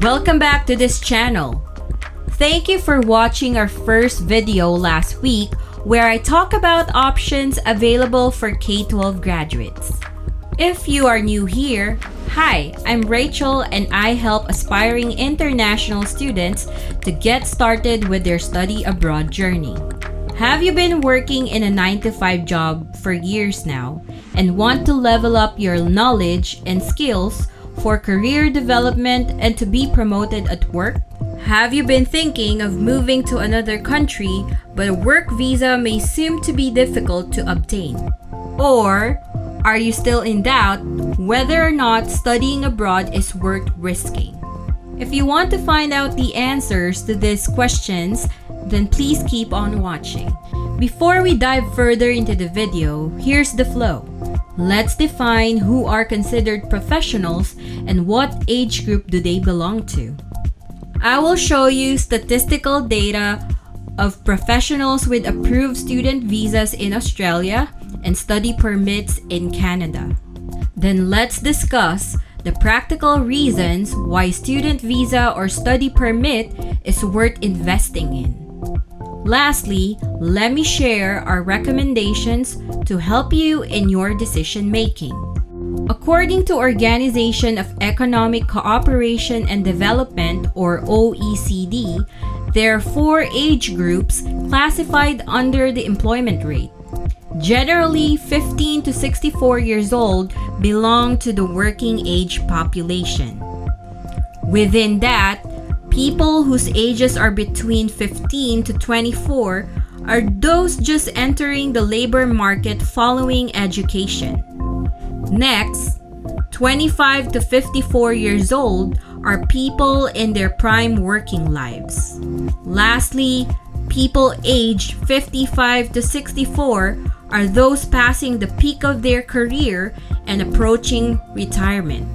Welcome back to this channel. Thank you for watching our first video last week where I talk about options available for K-12 graduates. If you are new here, hi, I'm Rachel and I help aspiring international students to get started with their study abroad journey. Have you been working in a 9-to-5 job for years now and want to level up your knowledge and skills for career development and to be promoted at work? Have you been thinking of moving to another country but a work visa may seem to be difficult to obtain? Or are you still in doubt whether or not studying abroad is worth risking? If you want to find out the answers to these questions, then please keep on watching. Before we dive further into the video, here's the flow. Let's define who are considered professionals and what age group do they belong to. I will show you statistical data of professionals with approved student visas in Australia and study permits in Canada. Then let's discuss the practical reasons why student visa or study permit is worth investing in. Lastly, let me share our recommendations to help you in your decision making. According to Organization of Economic Cooperation and Development or OECD, there are 4 age groups classified under the employment rate. Generally, 15 to 64 years old belong to the working age population. Within that, people whose ages are between 15 to 24 are those just entering the labor market following education. Next, 25 to 54 years old are people in their prime working lives. Lastly, people aged 55 to 64 are those passing the peak of their career and approaching retirement.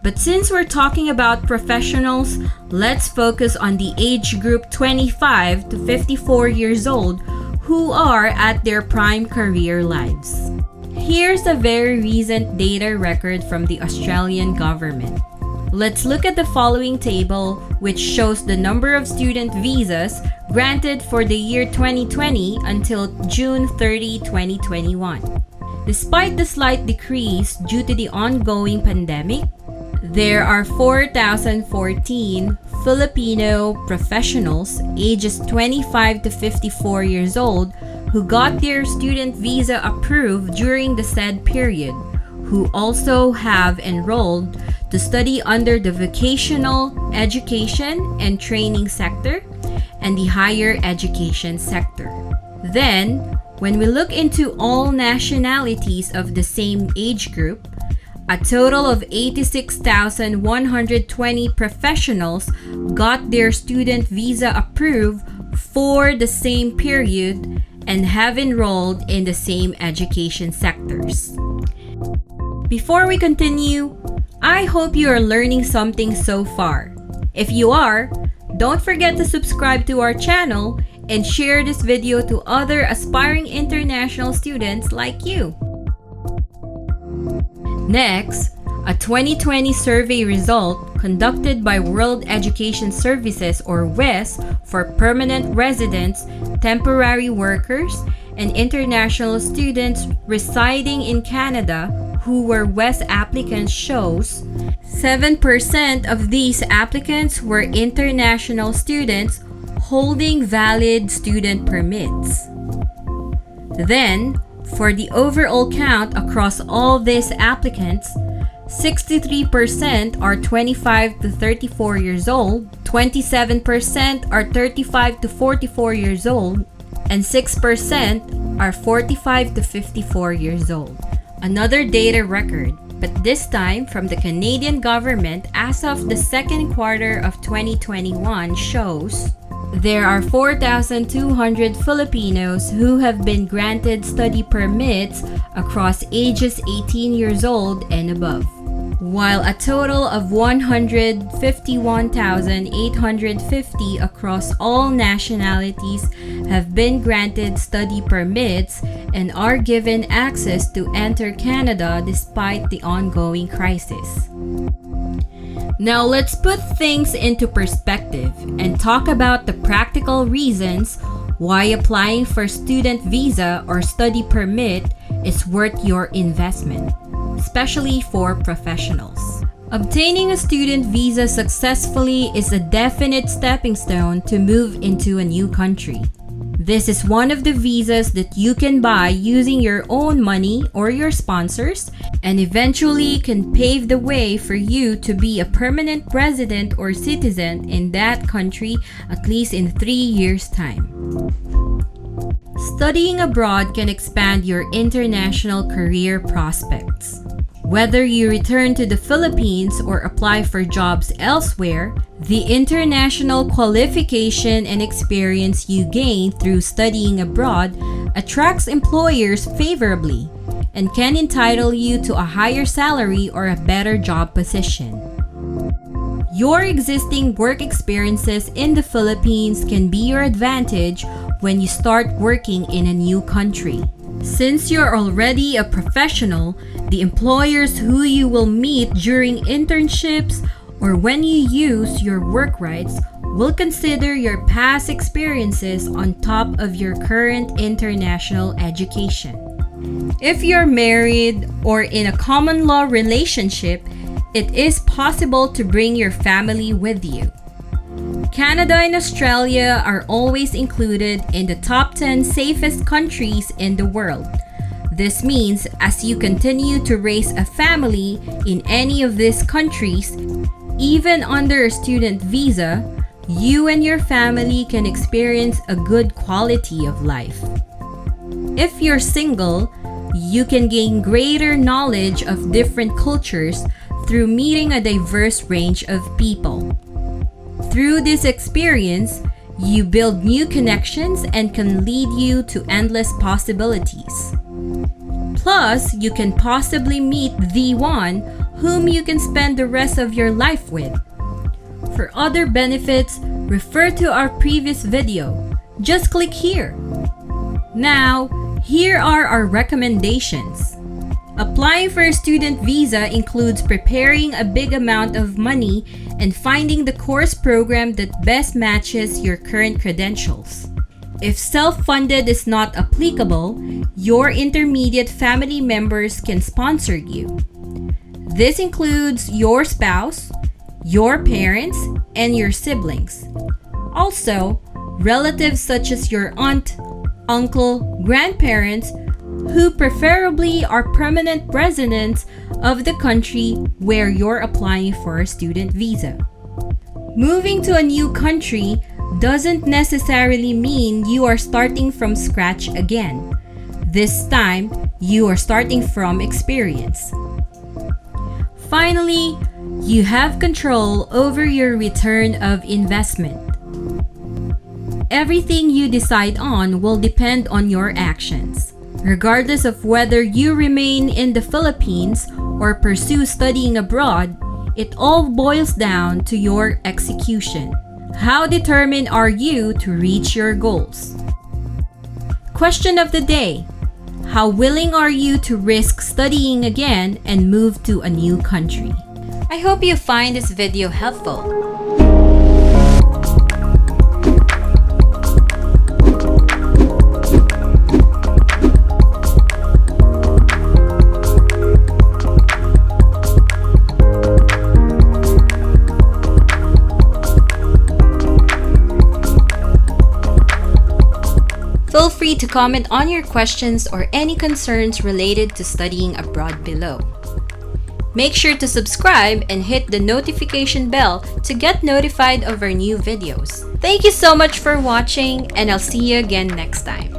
But since we're talking about professionals, let's focus on the age group 25 to 54 years old who are at their prime career lives. Here's a very recent data record from the Australian government. Let's look at the following table, which shows the number of student visas granted for the year 2020 until June 30, 2021. Despite the slight decrease due to the ongoing pandemic, there are 4,014 Filipino professionals ages 25 to 54 years old who got their student visa approved during the said period, who also have enrolled to study under the vocational education and training sector and the higher education sector. Then, when we look into all nationalities of the same age group, a total of 86,120 professionals got their student visa approved for the same period and have enrolled in the same education sectors. Before we continue, I hope you are learning something so far. If you are, don't forget to subscribe to our channel and share this video to other aspiring international students like you. Next, a 2020 survey result conducted by World Education Services or WES for permanent residents, temporary workers, and international students residing in Canada who were WES applicants shows 7% of these applicants were international students holding valid student permits. Then, for the overall count across all these applicants, 63% are 25 to 34 years old, 27% are 35 to 44 years old, and 6% are 45 to 54 years old. Another data record, but this time from the Canadian government as of the second quarter of 2021 shows there are 4,200 Filipinos who have been granted study permits across ages 18 years old and above, while a total of 151,850 across all nationalities have been granted study permits and are given access to enter Canada despite the ongoing crisis. Now let's put things into perspective and talk about the practical reasons why applying for student visa or study permit is worth your investment, especially for professionals. Obtaining a student visa successfully is a definite stepping stone to move into a new country. This is one of the visas that you can buy using your own money or your sponsors, and eventually can pave the way for you to be a permanent resident or citizen in that country at least in 3 years' time. Studying abroad can expand your international career prospects. Whether you return to the Philippines or apply for jobs elsewhere, the international qualification and experience you gain through studying abroad attracts employers favorably and can entitle you to a higher salary or a better job position. Your existing work experiences in the Philippines can be your advantage when you start working in a new country. Since you're already a professional, the employers who you will meet during internships or when you use your work rights will consider your past experiences on top of your current international education. If you're married or in a common law relationship, it is possible to bring your family with you. Canada and Australia are always included in the top 10 safest countries in the world. This means as you continue to raise a family in any of these countries, even under a student visa, you and your family can experience a good quality of life. If you're single, you can gain greater knowledge of different cultures through meeting a diverse range of people. Through this experience, you build new connections and can lead you to endless possibilities. Plus, you can possibly meet the one whom you can spend the rest of your life with. For other benefits, refer to our previous video. Just click here. Now, here are our recommendations. Applying for a student visa includes preparing a big amount of money and finding the course program that best matches your current credentials. If self-funded is not applicable, your intermediate family members can sponsor you. This includes your spouse, your parents, and your siblings. Also, relatives such as your aunt, uncle, grandparents, who preferably are permanent residents of the country where you're applying for a student visa. Moving to a new country doesn't necessarily mean you are starting from scratch again. This time, you are starting from experience. Finally, you have control over your return of investment. Everything you decide on will depend on your actions. Regardless of whether you remain in the Philippines or pursue studying abroad, it all boils down to your execution. How determined are you to reach your goals? Question of the day: how willing are you to risk studying again and move to a new country? I hope you find this video helpful. Feel free to comment on your questions or any concerns related to studying abroad below. Make sure to subscribe and hit the notification bell to get notified of our new videos. Thank you so much for watching, and I'll see you again next time.